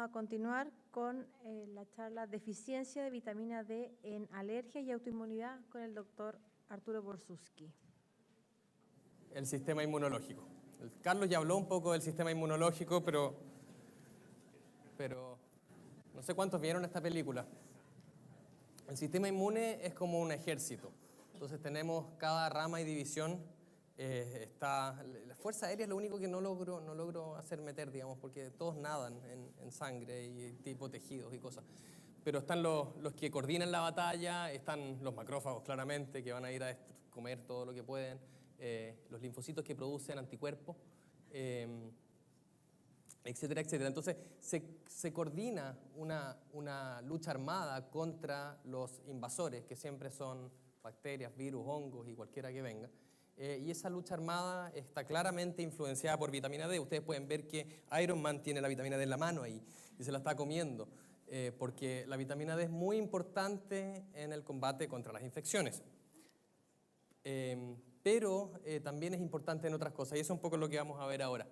a continuar con la charla Deficiencia de vitamina D en alergia y autoinmunidad con el doctor Arturo Borsuski. El sistema inmunológico. Carlos ya habló un poco del sistema inmunológico, pero no sé cuántos vieron esta película. El sistema inmune es como un ejército. Entonces tenemos cada rama y división. La Fuerza Aérea es lo único que no logro hacer meter, digamos, porque todos nadan en sangre y tipo tejidos y cosas. Pero están los que coordinan la batalla, están los macrófagos claramente, que van a ir a comer todo lo que pueden, los linfocitos que producen anticuerpos, etcétera, etcétera. Entonces se coordina una lucha armada contra los invasores, que siempre son bacterias, virus, hongos y cualquiera que venga. Y esa lucha armada está claramente influenciada por vitamina D. Ustedes pueden ver que Iron Man tiene la vitamina D en la mano ahí y se la está comiendo, porque la vitamina D es muy importante en el combate contra las infecciones. Pero también es importante en otras cosas, y eso es un poco lo que vamos a ver ahora.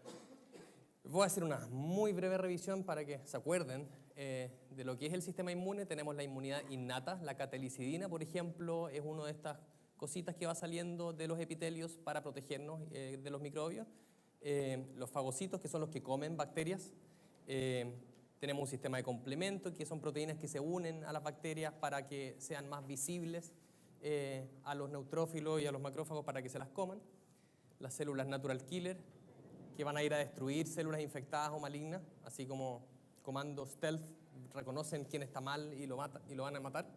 Voy a hacer una muy breve revisión para que se acuerden de lo que es el sistema inmune. Tenemos la inmunidad innata, la catelicidina, por ejemplo, es una de estas cositas que va saliendo de los epitelios para protegernos de los microbios. Los fagocitos, que son los que comen bacterias. Tenemos un sistema de complemento, que son proteínas que se unen a las bacterias para que sean más visibles a los neutrófilos y a los macrófagos para que se las coman. Las células natural killer, que van a ir a destruir células infectadas o malignas, así como comandos stealth, reconocen quién está mal y lo van a matar.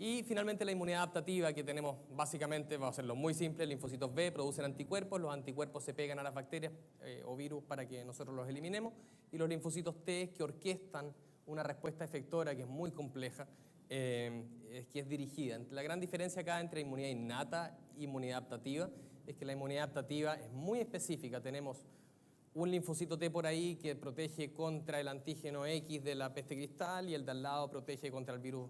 Y finalmente la inmunidad adaptativa, que tenemos básicamente, vamos a hacerlo muy simple, linfocitos B producen anticuerpos, los anticuerpos se pegan a las bacterias o virus para que nosotros los eliminemos, y los linfocitos T, que orquestan una respuesta efectora que es muy compleja, que es dirigida. La gran diferencia acá entre inmunidad innata e inmunidad adaptativa es que la inmunidad adaptativa es muy específica. Tenemos un linfocito T por ahí que protege contra el antígeno X de la peste cristal, y el de al lado protege contra el virus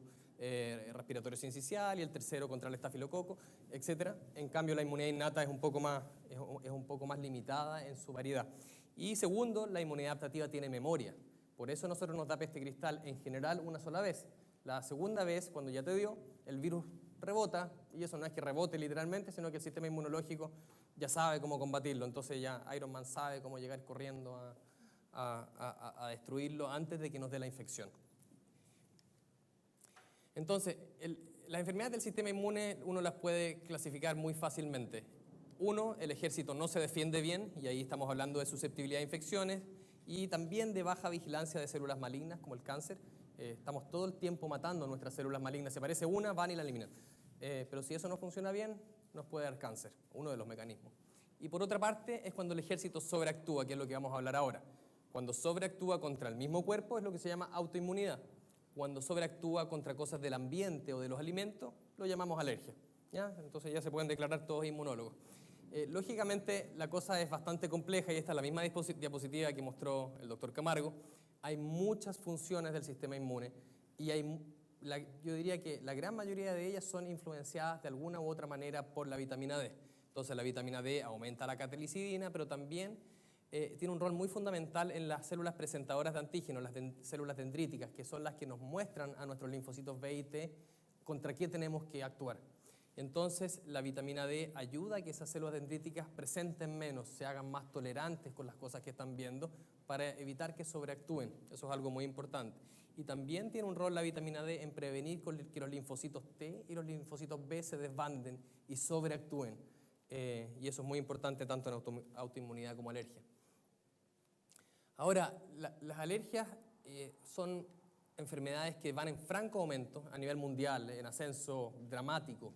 respiratorio sincicial, y el tercero contra el estafilococo, etc. En cambio, la inmunidad innata es un poco más limitada en su variedad. Y segundo, la inmunidad adaptativa tiene memoria. Por eso nosotros nos da peste cristal en general una sola vez. La segunda vez, cuando ya te dio, el virus rebota, y eso no es que rebote literalmente, sino que el sistema inmunológico ya sabe cómo combatirlo. Entonces ya Iron Man sabe cómo llegar corriendo a destruirlo antes de que nos dé la infección. Entonces, las enfermedades del sistema inmune uno las puede clasificar muy fácilmente. Uno, el ejército no se defiende bien, y ahí estamos hablando de susceptibilidad a infecciones y también de baja vigilancia de células malignas, como el cáncer. Estamos todo el tiempo matando nuestras células malignas. Se parece una, van y la eliminan. Pero si eso no funciona bien, nos puede dar cáncer, uno de los mecanismos. Y por otra parte, es cuando el ejército sobreactúa, que es lo que vamos a hablar ahora. Cuando sobreactúa contra el mismo cuerpo es lo que se llama autoinmunidad. Cuando sobreactúa contra cosas del ambiente o de los alimentos, lo llamamos alergia. ¿Ya? Entonces ya se pueden declarar todos inmunólogos. Lógicamente, la cosa es bastante compleja, y esta es la misma diapositiva que mostró el doctor Camargo. Hay muchas funciones del sistema inmune, y yo diría que la gran mayoría de ellas son influenciadas de alguna u otra manera por la vitamina D. Entonces la vitamina D aumenta la catelicidina, pero también tiene un rol muy fundamental en las células presentadoras de antígenos, las células dendríticas, que son las que nos muestran a nuestros linfocitos B y T contra qué tenemos que actuar. Entonces la vitamina D ayuda a que esas células dendríticas presenten menos, se hagan más tolerantes con las cosas que están viendo, para evitar que sobreactúen. Eso es algo muy importante. Y también tiene un rol la vitamina D en prevenir que los linfocitos T y los linfocitos B se desbanden y sobreactúen. Y eso es muy importante tanto en autoinmunidad como alergia. Ahora, las alergias son enfermedades que van en franco aumento a nivel mundial, en ascenso dramático.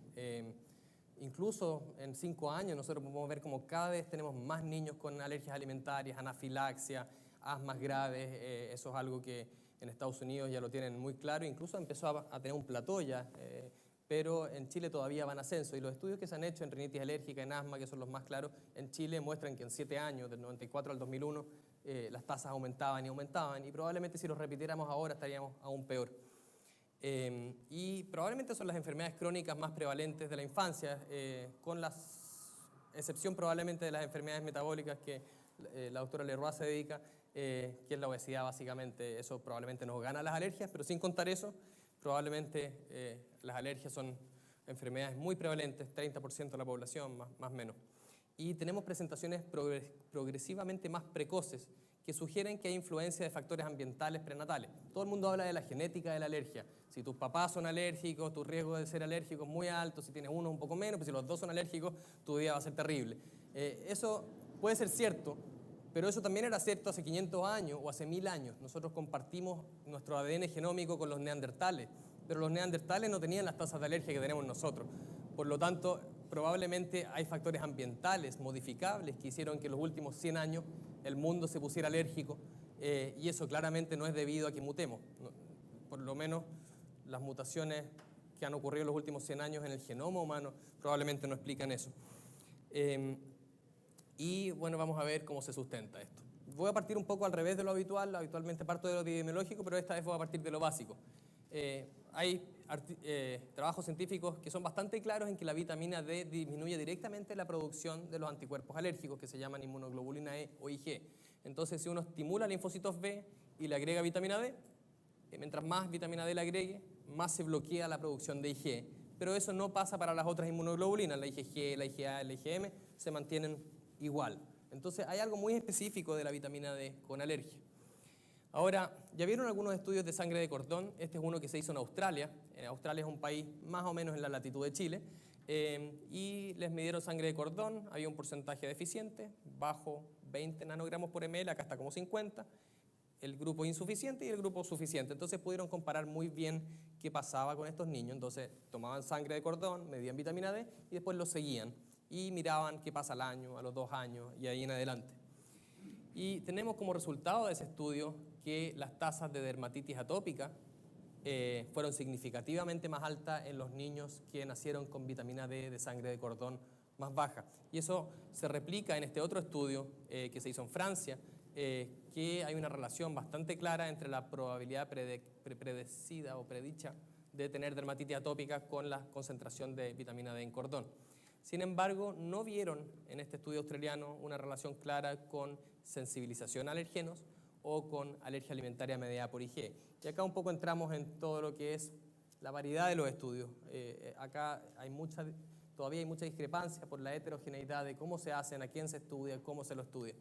Incluso en 5 años nosotros podemos ver como cada vez tenemos más niños con alergias alimentarias, anafilaxia, asmas graves. Eso es algo que en Estados Unidos ya lo tienen muy claro, incluso empezó a tener un plató ya, pero en Chile todavía va en ascenso, y los estudios que se han hecho en rinitis alérgica, en asma, que son los más claros, en Chile muestran que en 7 años, del 94 al 2001, las tasas aumentaban y aumentaban, y probablemente si los repitiéramos ahora estaríamos aún peor. Y probablemente son las enfermedades crónicas más prevalentes de la infancia, con la excepción probablemente de las enfermedades metabólicas que la doctora Leroy se dedica. que es la obesidad básicamente. Eso probablemente nos gana las alergias, pero sin contar eso, probablemente las alergias son enfermedades muy prevalentes, 30% de la población, más o menos. Y tenemos presentaciones progresivamente más precoces que sugieren que hay influencia de factores ambientales prenatales. Todo el mundo habla de la genética de la alergia. Si tus papás son alérgicos, tu riesgo de ser alérgico es muy alto, si tienes uno un poco menos, pero si los dos son alérgicos, tu vida va a ser terrible. Eso puede ser cierto, pero eso también era cierto hace 500 años o hace 1000 años. Nosotros compartimos nuestro ADN genómico con los neandertales, pero los neandertales no tenían las tasas de alergia que tenemos nosotros. Por lo tanto, probablemente hay factores ambientales modificables que hicieron que en los últimos 100 años el mundo se pusiera alérgico, y eso claramente no es debido a que mutemos. Por lo menos las mutaciones que han ocurrido en los últimos 100 años en el genoma humano probablemente no explican eso. Y bueno, vamos a ver cómo se sustenta esto. Voy a partir un poco al revés de lo habitual. Habitualmente parto de lo epidemiológico, pero esta vez voy a partir de lo básico. Hay trabajos científicos que son bastante claros en que la vitamina D disminuye directamente la producción de los anticuerpos alérgicos que se llaman inmunoglobulina E o Ig. Entonces, si uno estimula linfocitos B y le agrega vitamina D, mientras más vitamina D le agregue, más se bloquea la producción de Ig. Pero eso no pasa para las otras inmunoglobulinas, la IgG, la IgA, la IgM, se mantienen igual. Entonces, hay algo muy específico de la vitamina D con alergia. Ahora, ¿ya vieron algunos estudios de sangre de cordón? Este es uno que se hizo en Australia. Australia es un país más o menos en la latitud de Chile. Y les midieron sangre de cordón, había un porcentaje deficiente, bajo 20 nanogramos por ml, acá está como 50, el grupo insuficiente y el grupo suficiente. Entonces pudieron comparar muy bien qué pasaba con estos niños. Entonces tomaban sangre de cordón, medían vitamina D y después los seguían y miraban qué pasa al año, a los 2 años y ahí en adelante. Y tenemos como resultado de ese estudio que las tasas de dermatitis atópica fueron significativamente más altas en los niños que nacieron con vitamina D de sangre de cordón más baja. Y eso se replica en este otro estudio que se hizo en Francia, que hay una relación bastante clara entre la probabilidad predecida o predicha de tener dermatitis atópica con la concentración de vitamina D en cordón. Sin embargo, no vieron en este estudio australiano una relación clara con sensibilización a alergenos o con alergia alimentaria mediada por Ig. Y acá un poco entramos en todo lo que es la variedad de los estudios. Acá todavía hay mucha discrepancia por la heterogeneidad de cómo se hacen, a quién se estudia, cómo se lo estudia.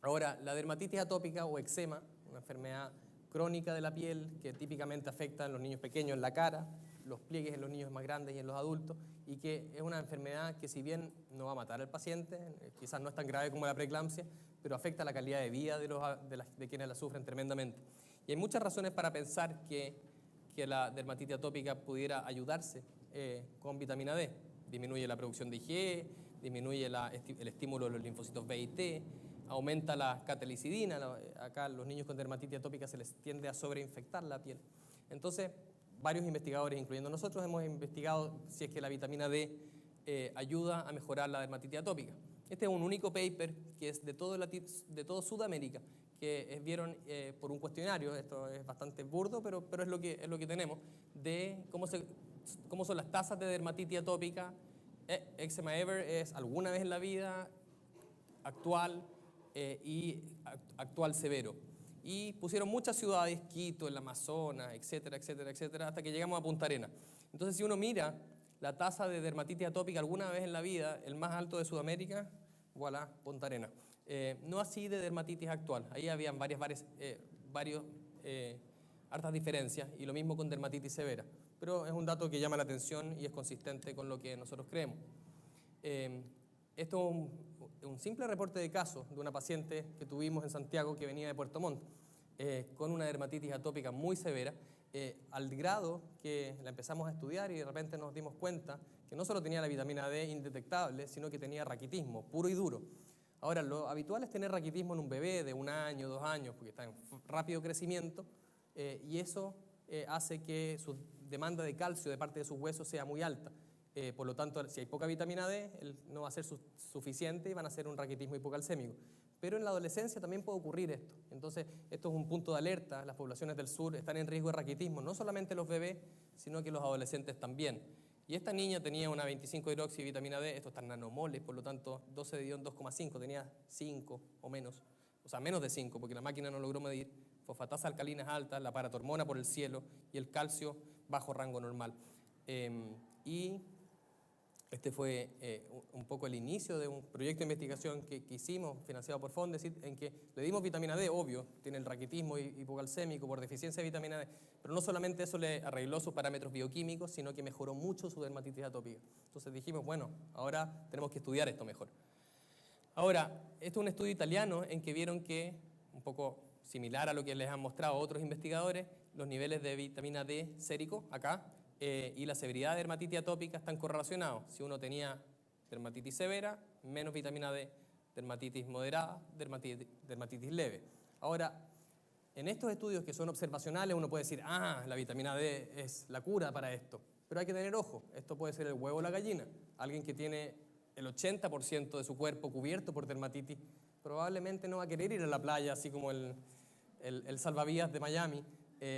Ahora, la dermatitis atópica o eczema, una enfermedad crónica de la piel que típicamente afecta en los niños pequeños en la cara, los pliegues en los niños más grandes y en los adultos, y que es una enfermedad que si bien no va a matar al paciente, quizás no es tan grave como la preeclampsia, pero afecta la calidad de vida de quienes la sufren tremendamente. Y hay muchas razones para pensar que la dermatitis atópica pudiera ayudarse con vitamina D. Disminuye la producción de Ig, disminuye el estímulo de los linfocitos B y T, aumenta la catelicidina. Acá los niños con dermatitis atópica se les tiende a sobreinfectar la piel. Entonces, varios investigadores, incluyendo nosotros, hemos investigado si es que la vitamina D ayuda a mejorar la dermatitis atópica. Este es un único paper que es de todo Sudamérica, que vieron por un cuestionario, esto es bastante burdo, pero es lo que tenemos, de cómo son las tasas de dermatitis atópica. Eczema ever es alguna vez en la vida, actual y actual severo. Y pusieron muchas ciudades, Quito, el Amazonas, etcétera, etcétera, etcétera, hasta que llegamos a Punta Arenas. Entonces, si uno mira la tasa de dermatitis atópica alguna vez en la vida, el más alto de Sudamérica, voilà, Punta Arenas. No así de dermatitis actual. Ahí habían hartas diferencias, y lo mismo con dermatitis severa. Pero es un dato que llama la atención y es consistente con lo que nosotros creemos. Esto es un simple reporte de caso de una paciente que tuvimos en Santiago que venía de Puerto Montt con una dermatitis atópica muy severa, al grado que la empezamos a estudiar y de repente nos dimos cuenta que no solo tenía la vitamina D indetectable, sino que tenía raquitismo puro y duro. Ahora, lo habitual es tener raquitismo en un bebé de 1 año, 2 años, porque está en rápido crecimiento, y eso hace que su demanda de calcio de parte de sus huesos sea muy alta. Por lo tanto, si hay poca vitamina D, no va a ser suficiente y van a hacer un raquitismo hipocalcémico. Pero en la adolescencia también puede ocurrir esto. Entonces, esto es un punto de alerta. Las poblaciones del sur están en riesgo de raquitismo, no solamente los bebés, sino que los adolescentes también. Y esta niña tenía una 25-hidroxivitamina D, esto está en nanomoles, por lo tanto 12 de ion 2,5, tenía 5 o menos o sea, menos de 5, porque la máquina no logró medir, fosfatasas alcalinas altas, la paratormona por el cielo y el calcio bajo rango normal. Y este fue un poco el inicio de un proyecto de investigación que hicimos, financiado por Fondesit, en que le dimos vitamina D, obvio, tiene el raquitismo hipocalcémico por deficiencia de vitamina D, pero no solamente eso le arregló sus parámetros bioquímicos, sino que mejoró mucho su dermatitis atópica. Entonces dijimos, bueno, ahora tenemos que estudiar esto mejor. Ahora, esto es un estudio italiano en que vieron que, un poco similar a lo que les han mostrado otros investigadores, los niveles de vitamina D sérico, acá, y la severidad de dermatitis atópica están correlacionados. Si uno tenía dermatitis severa, menos vitamina D, dermatitis moderada, dermatitis leve. Ahora, en estos estudios que son observacionales, uno puede decir, la vitamina D es la cura para esto. Pero hay que tener ojo, esto puede ser el huevo o la gallina. Alguien que tiene el 80% de su cuerpo cubierto por dermatitis, probablemente no va a querer ir a la playa, así como el salvavidas de Miami,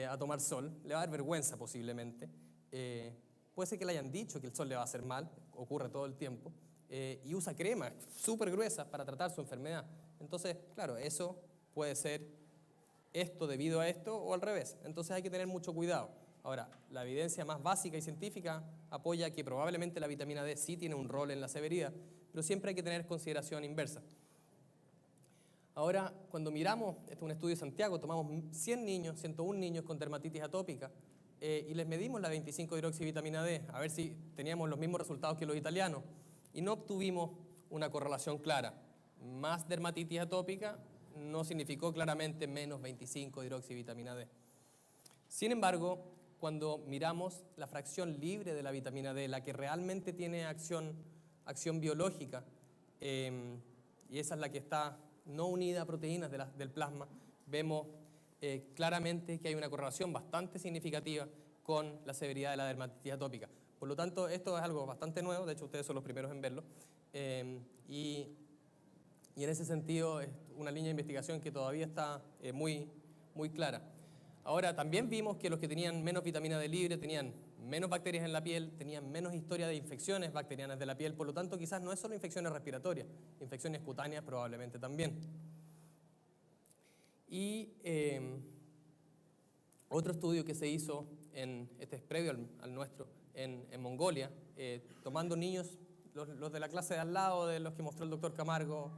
a tomar sol. Le va a dar vergüenza posiblemente. Puede ser que le hayan dicho que el sol le va a hacer mal, ocurre todo el tiempo, y usa cremas súper gruesas para tratar su enfermedad. Entonces, claro, eso puede ser esto debido a esto o al revés. Entonces hay que tener mucho cuidado. Ahora, la evidencia más básica y científica apoya que probablemente la vitamina D sí tiene un rol en la severidad, pero siempre hay que tener consideración inversa. Ahora, cuando miramos, este es un estudio de Santiago, tomamos 100 niños, 101 niños con dermatitis atópica, y les medimos la 25-hidroxivitamina D, a ver si teníamos los mismos resultados que los italianos, y no obtuvimos una correlación clara. Más dermatitis atópica no significó claramente menos 25-hidroxivitamina D. Sin embargo, cuando miramos la fracción libre de la vitamina D, la que realmente tiene acción biológica, y esa es la que está no unida a proteínas del plasma, vemos claramente que hay una correlación bastante significativa con la severidad de la dermatitis atópica. Por lo tanto, esto es algo bastante nuevo, de hecho ustedes son los primeros en verlo, y en ese sentido es una línea de investigación que todavía está muy clara. Ahora, también vimos que los que tenían menos vitamina D libre tenían menos bacterias en la piel, tenían menos historia de infecciones bacterianas de la piel, por lo tanto quizás no es solo infecciones respiratorias, infecciones cutáneas probablemente también. Y otro estudio que se hizo, este es previo al nuestro, en Mongolia, tomando niños, los de la clase de al lado de los que mostró el doctor Camargo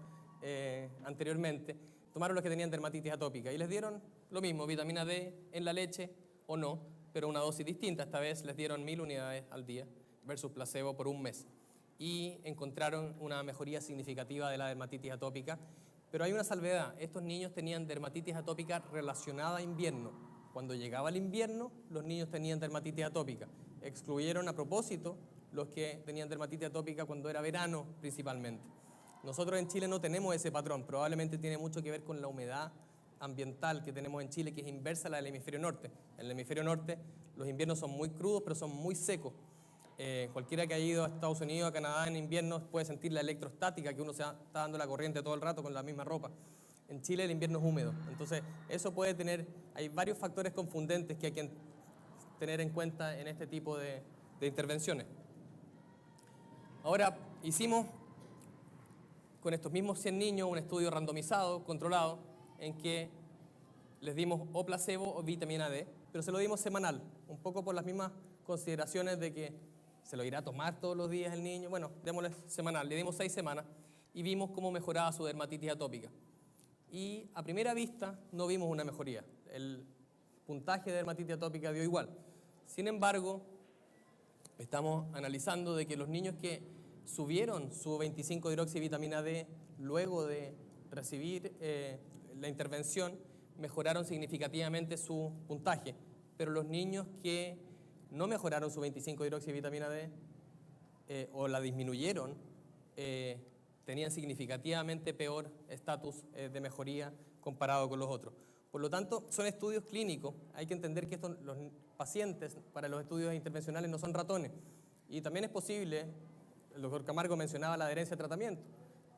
anteriormente, tomaron los que tenían dermatitis atópica y les dieron lo mismo, vitamina D en la leche o no, pero una dosis distinta. Esta vez les dieron 1000 unidades al día versus placebo por un mes. Y encontraron una mejoría significativa de la dermatitis atópica. Pero hay una salvedad, estos niños tenían dermatitis atópica relacionada a invierno. Cuando llegaba el invierno, los niños tenían dermatitis atópica. Excluyeron a propósito los que tenían dermatitis atópica cuando era verano principalmente. Nosotros en Chile no tenemos ese patrón, probablemente tiene mucho que ver con la humedad ambiental que tenemos en Chile, que es inversa a la del hemisferio norte. En el hemisferio norte los inviernos son muy crudos, pero son muy secos. Cualquiera que haya ido a Estados Unidos, a Canadá en invierno puede sentir la electrostática, que uno se está dando la corriente todo el rato con la misma ropa. En Chile el invierno es húmedo, entonces eso puede tener, hay varios factores confundentes que hay que tener en cuenta en este tipo de intervenciones. Ahora, hicimos con estos mismos 100 niños un estudio randomizado, controlado, en que les dimos o placebo o vitamina D, pero se lo dimos semanal, un poco por las mismas consideraciones de que se lo irá a tomar todos los días el niño. Bueno, démosle semanal, le dimos 6 semanas y vimos cómo mejoraba su dermatitis atópica. Y a primera vista no vimos una mejoría, el puntaje de dermatitis atópica dio igual. Sin embargo, estamos analizando de que los niños que subieron su 25-hidroxivitamina D luego de recibir la intervención, mejoraron significativamente su puntaje, pero los niños que no mejoraron su 25-hidroxivitamina D o la disminuyeron, tenían significativamente peor estatus de mejoría comparado con los otros. Por lo tanto, son estudios clínicos. Hay que entender que los pacientes para los estudios intervencionales no son ratones. Y también es posible, el doctor Camargo mencionaba la adherencia a tratamiento,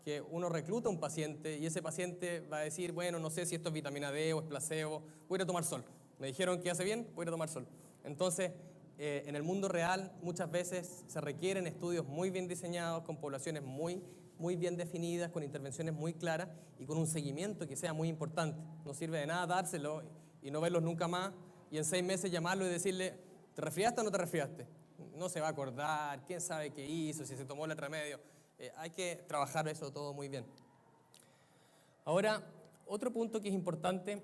que uno recluta a un paciente y ese paciente va a decir, bueno, no sé si esto es vitamina D o es placebo, voy a ir a tomar sol. Me dijeron que hace bien, voy a ir a tomar sol. Entonces, en el mundo real muchas veces se requieren estudios muy bien diseñados con poblaciones muy muy bien definidas, con intervenciones muy claras y con un seguimiento que sea muy importante. No sirve de nada dárselo y no verlos nunca más y en 6 meses llamarlo y decirle, ¿te resfriaste o no te resfriaste? No se va a acordar, quién sabe qué hizo, si se tomó el remedio. Hay que trabajar eso todo muy bien. Ahora, otro punto que es importante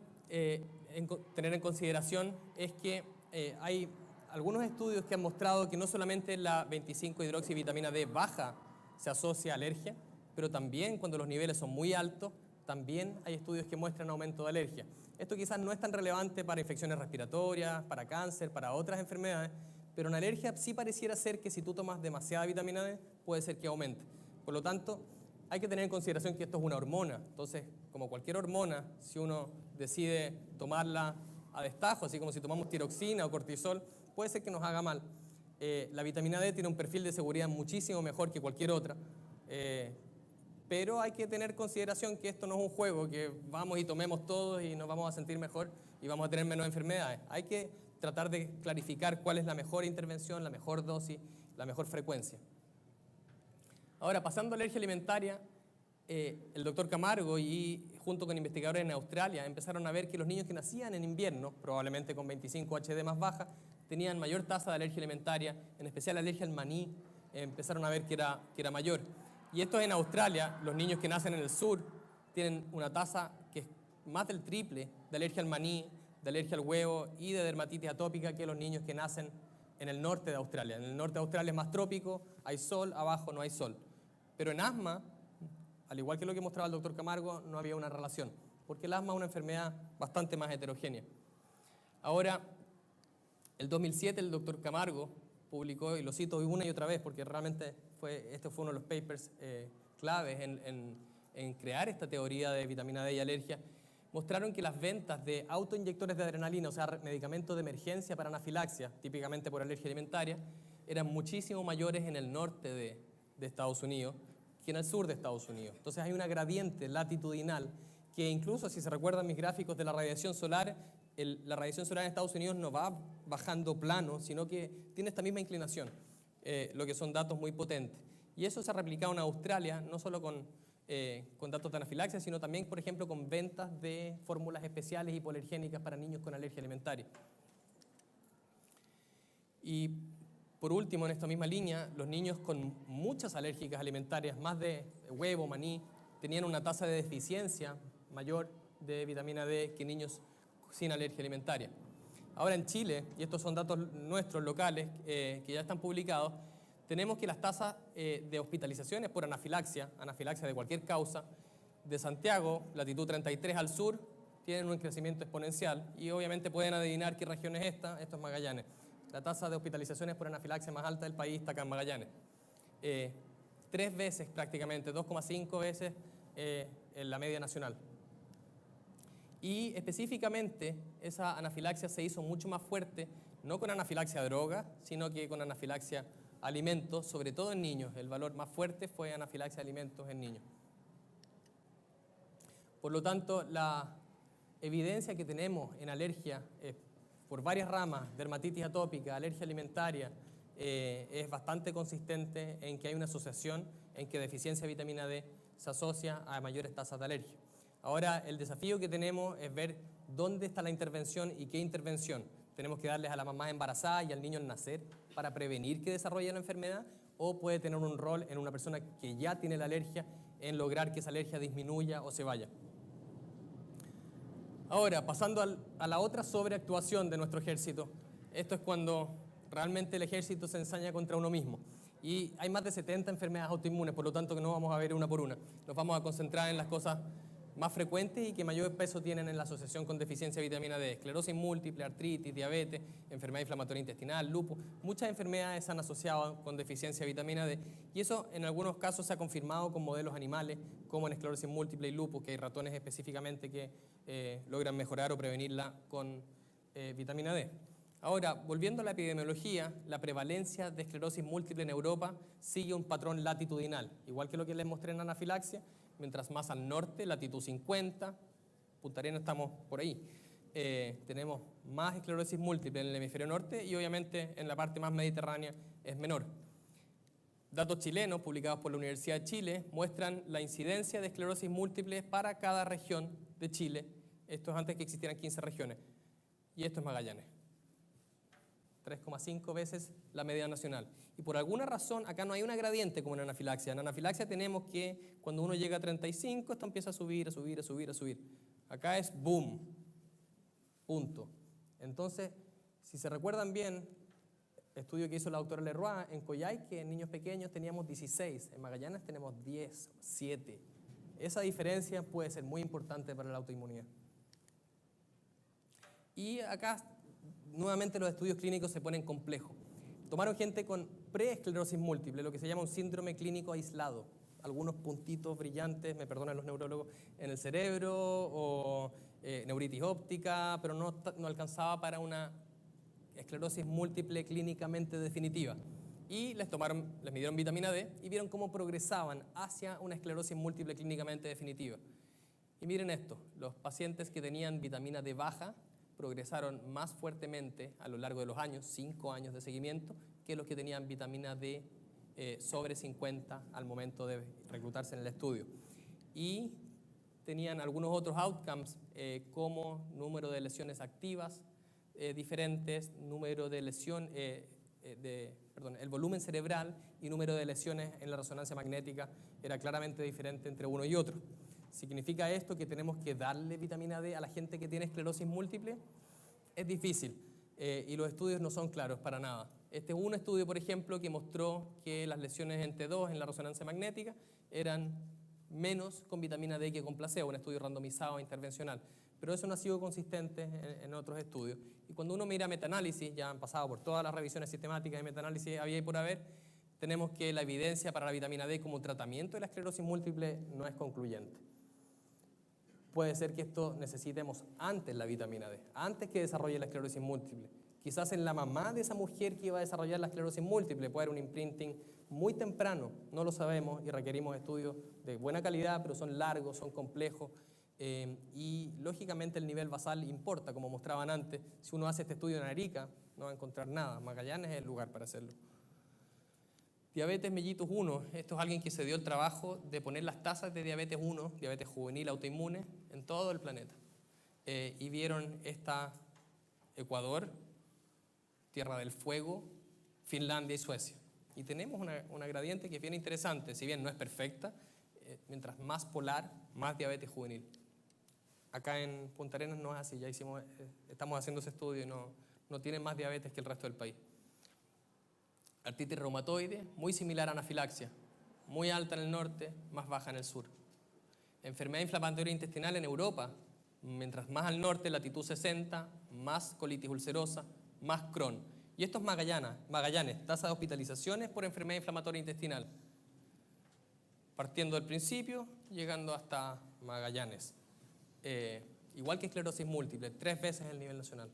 tener en consideración es que hay algunos estudios que han mostrado que no solamente la 25-hidroxivitamina D baja se asocia a alergia, pero también cuando los niveles son muy altos, también hay estudios que muestran aumento de alergia. Esto quizás no es tan relevante para infecciones respiratorias, para cáncer, para otras enfermedades, pero en alergia sí pareciera ser que si tú tomas demasiada vitamina D, puede ser que aumente. Por lo tanto, hay que tener en consideración que esto es una hormona. Entonces, como cualquier hormona, si uno decide tomarla a destajo, así como si tomamos tiroxina o cortisol, puede ser que nos haga mal. La vitamina D tiene un perfil de seguridad muchísimo mejor que cualquier otra, pero hay que tener en consideración que esto no es un juego, que vamos y tomemos todos y nos vamos a sentir mejor y vamos a tener menos enfermedades. Hay que tratar de clarificar cuál es la mejor intervención, la mejor dosis, la mejor frecuencia. Ahora, pasando a alergia alimentaria, el doctor Camargo y junto con investigadores en Australia empezaron a ver que los niños que nacían en invierno, probablemente con 25 HD más baja, tenían mayor tasa de alergia alimentaria, en especial alergia al maní, empezaron a ver que era mayor. Y esto es en Australia, los niños que nacen en el sur tienen una tasa que es más del triple de alergia al maní, de alergia al huevo y de dermatitis atópica que los niños que nacen en el norte de Australia. En el norte de Australia es más trópico, hay sol, abajo no hay sol. Pero en asma, al igual que lo que mostraba el doctor Camargo, no había una relación, porque el asma es una enfermedad bastante más heterogénea. Ahora, el 2007 el doctor Camargo publicó, y lo cito una y otra vez, porque realmente este fue uno de los papers claves en crear esta teoría de vitamina D y alergia, mostraron que las ventas de autoinyectores de adrenalina, o sea, medicamentos de emergencia para anafilaxia, típicamente por alergia alimentaria, eran muchísimo mayores en el norte de Estados Unidos que en el sur de Estados Unidos. Entonces hay una gradiente latitudinal que incluso, si se recuerdan mis gráficos de la radiación solar, la radiación solar en Estados Unidos no va bajando plano, sino que tiene esta misma inclinación, lo que son datos muy potentes. Y eso se ha replicado en Australia, no solo con datos de anafilaxia, sino también, por ejemplo, con ventas de fórmulas especiales hipoalergénicas para niños con alergia alimentaria. Y por último, en esta misma línea, los niños con muchas alérgicas alimentarias, más de huevo, maní, tenían una tasa de deficiencia mayor de vitamina D que niños sin alergia alimentaria. Ahora en Chile, y estos son datos nuestros locales que ya están publicados, tenemos que las tasas de hospitalizaciones por anafilaxia de cualquier causa, de Santiago, latitud 33 al sur, tienen un crecimiento exponencial y obviamente pueden adivinar qué región es esta, esto es Magallanes. La tasa de hospitalizaciones por anafilaxia más alta del país está acá en Magallanes. 3 veces prácticamente, 2,5 veces en la media nacional. Y específicamente esa anafilaxia se hizo mucho más fuerte, no con anafilaxia a droga, sino que con anafilaxia a alimentos, sobre todo en niños. El valor más fuerte fue anafilaxia a alimentos en niños. Por lo tanto, la evidencia que tenemos en alergia por varias ramas, dermatitis atópica, alergia alimentaria, es bastante consistente en que hay una asociación en que deficiencia de vitamina D se asocia a mayores tasas de alergia. Ahora, el desafío que tenemos es ver dónde está la intervención y qué intervención. Tenemos que darles a la mamá embarazada y al niño al nacer para prevenir que desarrolle la enfermedad, o puede tener un rol en una persona que ya tiene la alergia en lograr que esa alergia disminuya o se vaya. Ahora, pasando a la otra sobreactuación de nuestro ejército, esto es cuando realmente el ejército se ensaña contra uno mismo. Y hay más de 70 enfermedades autoinmunes, por lo tanto que no vamos a ver una por una. Nos vamos a concentrar en las cosas más frecuentes y que mayor peso tienen en la asociación con deficiencia de vitamina D: esclerosis múltiple, artritis, diabetes, enfermedad inflamatoria intestinal, lupus. Muchas enfermedades se han asociado con deficiencia de vitamina D y eso en algunos casos se ha confirmado con modelos animales, como en esclerosis múltiple y lupus, que hay ratones específicamente que logran mejorar o prevenirla con vitamina D. Ahora, volviendo a la epidemiología, la prevalencia de esclerosis múltiple en Europa sigue un patrón latitudinal, igual que lo que les mostré en anafilaxia. Mientras más al norte, latitud 50, Punta Arenas estamos por ahí, tenemos más esclerosis múltiple en el hemisferio norte y obviamente en la parte más mediterránea es menor. datos chilenos publicados por la Universidad de Chile muestran la incidencia de esclerosis múltiple para cada región de Chile. Esto es antes que existieran 15 regiones. Y esto es Magallanes. 3,5 veces la media nacional. Y por alguna razón, acá no hay una gradiente como en anafilaxia. En anafilaxia tenemos que cuando uno llega a 35, esto empieza a subir, a subir, a subir, a subir. Acá es boom, punto. Entonces, si se recuerdan bien, estudio que hizo la doctora Leroy, en Coyhaique, en niños pequeños teníamos 16, en Magallanes tenemos 10, 7. Esa diferencia puede ser muy importante para la autoinmunidad. Y acá, nuevamente, los estudios clínicos se ponen complejos. Tomaron gente con preesclerosis múltiple, lo que se llama un síndrome clínico aislado. Algunos puntitos brillantes, me perdonan los neurólogos, en el cerebro o neuritis óptica, pero no alcanzaba para una esclerosis múltiple clínicamente definitiva. Y les midieron vitamina D y vieron cómo progresaban hacia una esclerosis múltiple clínicamente definitiva. Y miren esto, los pacientes que tenían vitamina D baja progresaron más fuertemente a lo largo de los años, 5 años de seguimiento, que los que tenían vitamina D sobre 50 al momento de reclutarse en el estudio. Y tenían algunos otros outcomes como número de lesiones activas diferentes, número de lesión, el volumen cerebral y número de lesiones en la resonancia magnética era claramente diferente entre uno y otro. ¿Significa esto que tenemos que darle vitamina D a la gente que tiene esclerosis múltiple? Es difícil y los estudios no son claros para nada. Este es un estudio, por ejemplo, que mostró que las lesiones en T2 en la resonancia magnética eran menos con vitamina D que con placebo, un estudio randomizado intervencional. Pero eso no ha sido consistente en otros estudios. Y cuando uno mira metaanálisis, ya han pasado por todas las revisiones sistemáticas de metaanálisis había y por haber, tenemos que la evidencia para la vitamina D como tratamiento de la esclerosis múltiple no es concluyente. Puede ser que esto necesitemos antes la vitamina D, antes que desarrolle la esclerosis múltiple. Quizás en la mamá de esa mujer que iba a desarrollar la esclerosis múltiple puede haber un imprinting muy temprano, no lo sabemos y requerimos estudios de buena calidad, pero son largos, son complejos y lógicamente el nivel basal importa, como mostraban antes. Si uno hace este estudio en Arica no va a encontrar nada, Magallanes es el lugar para hacerlo. Diabetes mellitus 1, esto es alguien que se dio el trabajo de poner las tasas de diabetes 1, diabetes juvenil autoinmune, en todo el planeta. Y vieron Ecuador, Tierra del Fuego, Finlandia y Suecia. Y tenemos una gradiente que es bien interesante, si bien no es perfecta, mientras más polar, más diabetes juvenil. Acá en Punta Arenas no es así, ya estamos haciendo ese estudio y no tienen más diabetes que el resto del país. Artritis reumatoide, muy similar a anafilaxia, muy alta en el norte, más baja en el sur. Enfermedad inflamatoria intestinal en Europa, mientras más al norte, latitud 60, más colitis ulcerosa, más Crohn. Y esto es Magallanes, tasa de hospitalizaciones por enfermedad inflamatoria intestinal. Partiendo del principio, llegando hasta Magallanes. Igual que esclerosis múltiple, 3 veces el nivel nacional.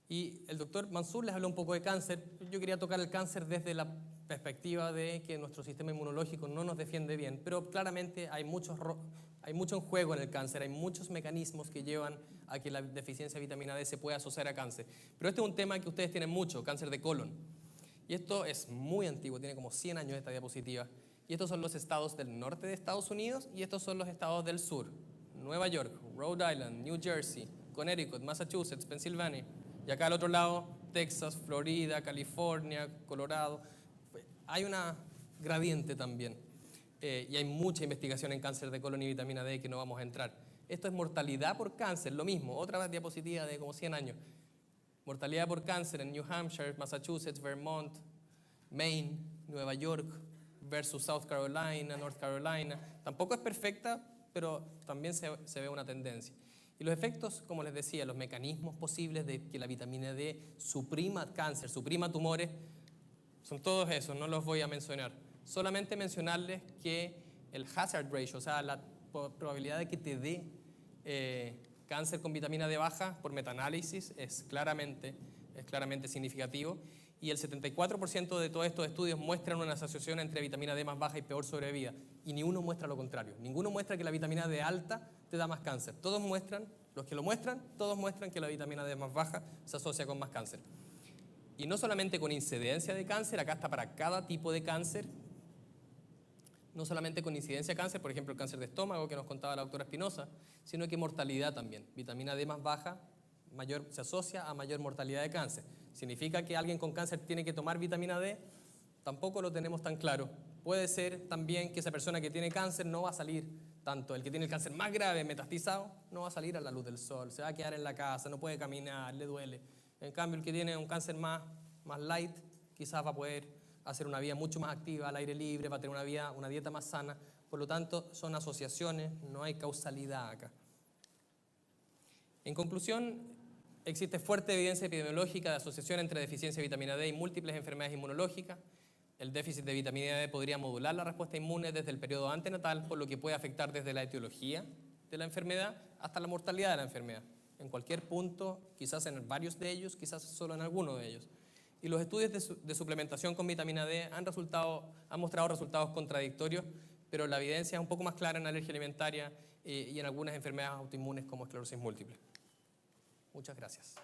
Y el doctor Mansur les habló un poco de cáncer. Yo quería tocar el cáncer desde la perspectiva de que nuestro sistema inmunológico no nos defiende bien, pero claramente hay mucho en juego en el cáncer, hay muchos mecanismos que llevan a que la deficiencia de vitamina D se pueda asociar a cáncer. Pero este es un tema que ustedes tienen mucho, cáncer de colon. Y esto es muy antiguo, tiene como 100 años esta diapositiva. Y estos son los estados del norte de Estados Unidos y estos son los estados del sur. Nueva York, Rhode Island, New Jersey, Connecticut, Massachusetts, Pensilvania. Y acá al otro lado, Texas, Florida, California, Colorado. Hay una gradiente también. Y hay mucha investigación en cáncer de colon y vitamina D que no vamos a entrar. Esto es mortalidad por cáncer, lo mismo. Otra diapositiva de como 100 años. Mortalidad por cáncer en New Hampshire, Massachusetts, Vermont, Maine, Nueva York versus South Carolina, North Carolina. Tampoco es perfecta, pero también se ve una tendencia. Y los efectos, como les decía, los mecanismos posibles de que la vitamina D suprima cáncer, suprima tumores, son todos esos, no los voy a mencionar. Solamente mencionarles que el hazard ratio, o sea, la probabilidad de que te dé cáncer con vitamina D baja por metaanálisis es claramente significativo. Y el 74% de todos estos estudios muestran una asociación entre vitamina D más baja y peor sobrevida. Y ni uno muestra lo contrario. Ninguno muestra que la vitamina D alta te da más cáncer. Todos muestran que la vitamina D más baja se asocia con más cáncer. y no solamente con incidencia de cáncer, acá está para cada tipo de cáncer, no solamente con incidencia de cáncer, por ejemplo el cáncer de estómago que nos contaba la doctora Espinosa, sino que mortalidad también. Vitamina D más baja se asocia a mayor mortalidad de cáncer. ¿Significa que alguien con cáncer tiene que tomar vitamina D? Tampoco lo tenemos tan claro. Puede ser también que esa persona que tiene cáncer no va a salir tanto, el que tiene el cáncer más grave, metastizado, no va a salir a la luz del sol, se va a quedar en la casa, no puede caminar, le duele. En cambio, el que tiene un cáncer más light, quizás va a poder hacer una vida mucho más activa, al aire libre, va a tener una dieta más sana. Por lo tanto, son asociaciones, no hay causalidad acá. En conclusión, existe fuerte evidencia epidemiológica de asociación entre deficiencia de vitamina D y múltiples enfermedades inmunológicas. El déficit de vitamina D podría modular la respuesta inmune desde el periodo antenatal, por lo que puede afectar desde la etiología de la enfermedad hasta la mortalidad de la enfermedad. En cualquier punto, quizás en varios de ellos, quizás solo en alguno de ellos. Y los estudios de suplementación con vitamina D han mostrado resultados contradictorios, pero la evidencia es un poco más clara en alergia alimentaria y en algunas enfermedades autoinmunes como esclerosis múltiple. Muchas gracias.